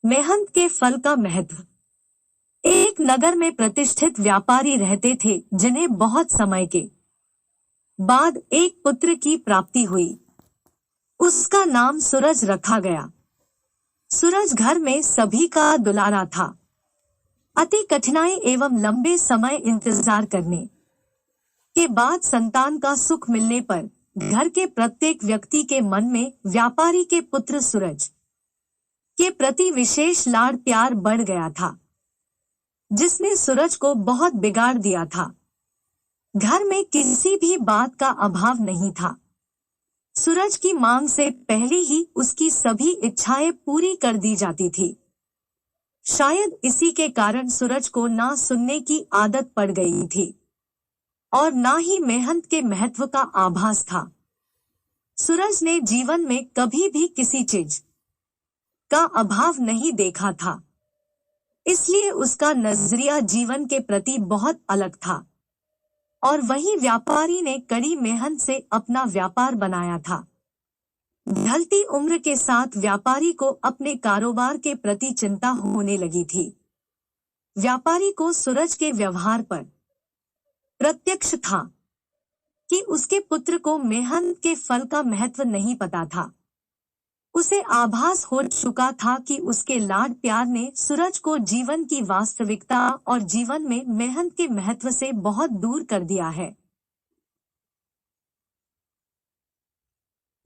मेहनत के फल का महत्व। एक नगर में प्रतिष्ठित व्यापारी रहते थे जिन्हें बहुत समय के बाद एक पुत्र की प्राप्ति हुई। उसका नाम सूरज रखा गया। सूरज घर में सभी का दुलारा था। अति कठिनाई एवं लंबे समय इंतजार करने के बाद संतान का सुख मिलने पर घर के प्रत्येक व्यक्ति के मन में व्यापारी के पुत्र सूरज के प्रति विशेष लाड़ प्यार बढ़ गया था, जिसने सूरज को बहुत बिगाड़ दिया था। घर में किसी भी बात का अभाव नहीं था। सूरज की मांग से पहले ही उसकी सभी इच्छाएं पूरी कर दी जाती थी। शायद इसी के कारण सूरज को ना सुनने की आदत पड़ गई थी और ना ही मेहनत के महत्व का आभास था। सूरज ने जीवन में कभी भी किसी चीज का अभाव नहीं देखा था, इसलिए उसका नजरिया जीवन के प्रति बहुत अलग था। और वही व्यापारी ने कड़ी मेहनत से अपना व्यापार बनाया था। ढलती उम्र के साथ व्यापारी को अपने कारोबार के प्रति चिंता होने लगी थी। व्यापारी को सूरज के व्यवहार पर प्रत्यक्ष था कि उसके पुत्र को मेहनत के फल का महत्व नहीं पता था। उसे आभास हो चुका था कि उसके लाड प्यार ने सूरज को जीवन की वास्तविकता और जीवन में मेहनत के महत्व से बहुत दूर कर दिया है।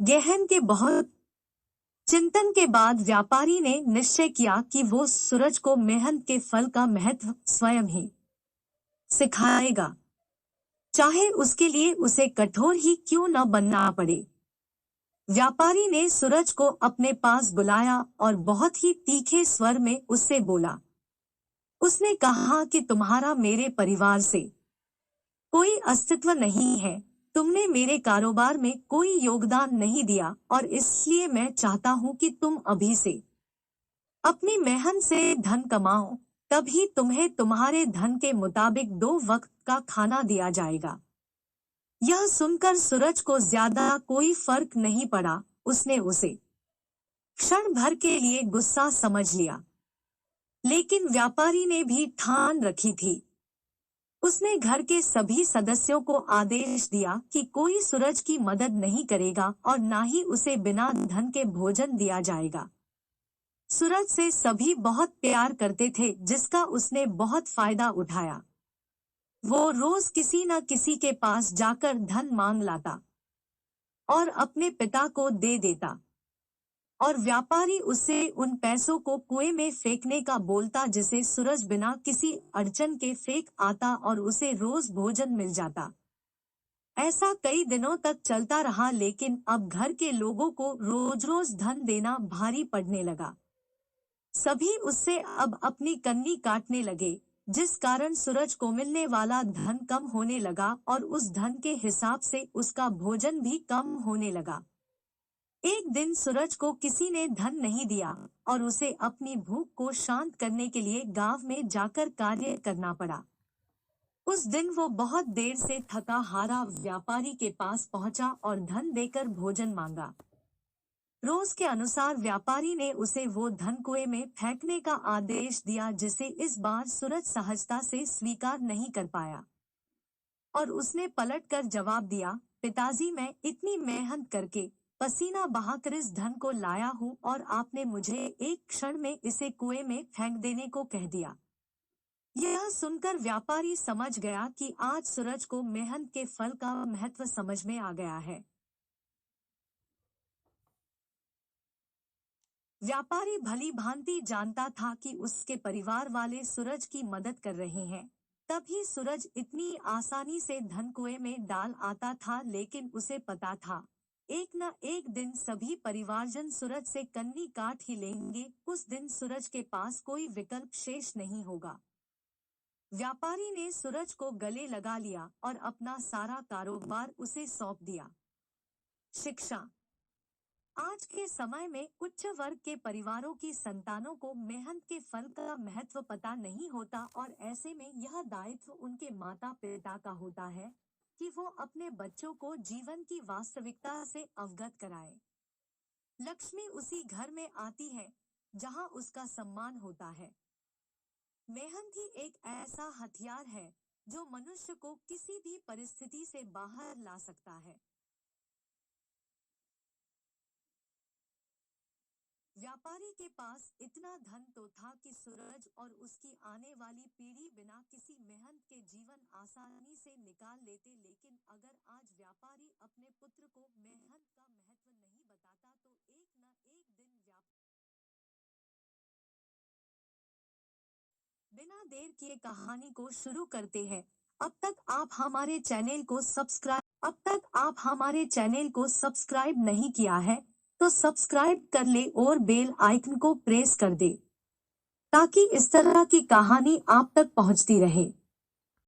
गहन के बहुत चिंतन के बाद व्यापारी ने निश्चय किया कि वो सूरज को मेहनत के फल का महत्व स्वयं ही सिखाएगा, चाहे उसके लिए उसे कठोर ही क्यों न बनना पड़े। व्यापारी ने सूरज को अपने पास बुलाया और बहुत ही तीखे स्वर में उससे बोला। उसने कहा कि तुम्हारा मेरे परिवार से कोई अस्तित्व नहीं है, तुमने मेरे कारोबार में कोई योगदान नहीं दिया और इसलिए मैं चाहता हूँ कि तुम अभी से अपनी मेहनत से धन कमाओ, तभी तुम्हें तुम्हारे धन के मुताबिक 2 वक्त का खाना दिया जाएगा। यह सुनकर सूरज को ज्यादा कोई फर्क नहीं पड़ा। उसने उसे क्षण भर के लिए गुस्सा समझ लिया, लेकिन व्यापारी ने भी ठान रखी थी। उसने घर के सभी सदस्यों को आदेश दिया कि कोई सूरज की मदद नहीं करेगा और ना ही उसे बिना धन के भोजन दिया जाएगा। सूरज से सभी बहुत प्यार करते थे, जिसका उसने बहुत फायदा उठाया। वो रोज किसी न किसी के पास जाकर धन मांग लाता और अपने पिता को दे देता, और व्यापारी उससे उन पैसों को कुएं में फेंकने का बोलता, जिसे सूरज बिना किसी अड़चन के फेंक आता और उसे रोज भोजन मिल जाता। ऐसा कई दिनों तक चलता रहा, लेकिन अब घर के लोगों को रोज रोज धन देना भारी पड़ने लगा। सभी उससे अब अपनी कन्नी काटने लगे, जिस कारण सूरज को मिलने वाला धन कम होने लगा और उस धन के हिसाब से उसका भोजन भी कम होने लगा। एक दिन सूरज को किसी ने धन नहीं दिया और उसे अपनी भूख को शांत करने के लिए गांव में जाकर कार्य करना पड़ा। उस दिन वो बहुत देर से थका हारा व्यापारी के पास पहुंचा और धन देकर भोजन मांगा। रोज के अनुसार व्यापारी ने उसे वो धन कुएं में फेंकने का आदेश दिया, जिसे इस बार सूरज सहजता से स्वीकार नहीं कर पाया और उसने पलटकर जवाब दिया, पिताजी, मैं इतनी मेहनत करके पसीना बहाकर इस धन को लाया हूँ और आपने मुझे एक क्षण में इसे कुएं में फेंक देने को कह दिया। यह सुनकर व्यापारी समझ गया कि आज सूरज को मेहनत के फल का महत्व समझ में आ गया है। व्यापारी भली भांति जानता था कि उसके परिवार वाले सूरज की मदद कर रहे हैं, तभी सूरज इतनी आसानी से धन कुएं में डाल आता था, लेकिन उसे पता था एक न एक दिन सभी परिवारजन सूरज से कन्नी काट ही लेंगे। उस दिन सूरज के पास कोई विकल्प शेष नहीं होगा। व्यापारी ने सूरज को गले लगा लिया और अपना सारा कारोबार उसे सौंप दिया। शिक्षा। आज के समय में उच्च वर्ग के परिवारों की संतानों को मेहनत के फल का महत्व पता नहीं होता और ऐसे में यह दायित्व उनके माता पिता का होता है कि वो अपने बच्चों को जीवन की वास्तविकता से अवगत कराए। लक्ष्मी उसी घर में आती है जहां उसका सम्मान होता है। मेहनत ही एक ऐसा हथियार है जो मनुष्य को किसी भी परिस्थिति से बाहर ला सकता है। व्यापारी के पास इतना धन तो था कि सूरज और उसकी आने वाली पीढ़ी बिना किसी मेहनत के जीवन आसानी से निकाल लेते, लेकिन अगर आज व्यापारी अपने पुत्र को मेहनत का महत्व नहीं बताता तो एक न एक दिन बिना देर किए कहानी को शुरू करते हैं। अब तक आप हमारे चैनल को सब्सक्राइब नहीं किया है तो सब्सक्राइब कर ले और बेल आइकन को प्रेस कर दे ताकि इस तरह की कहानी आप तक पहुंचती रहे।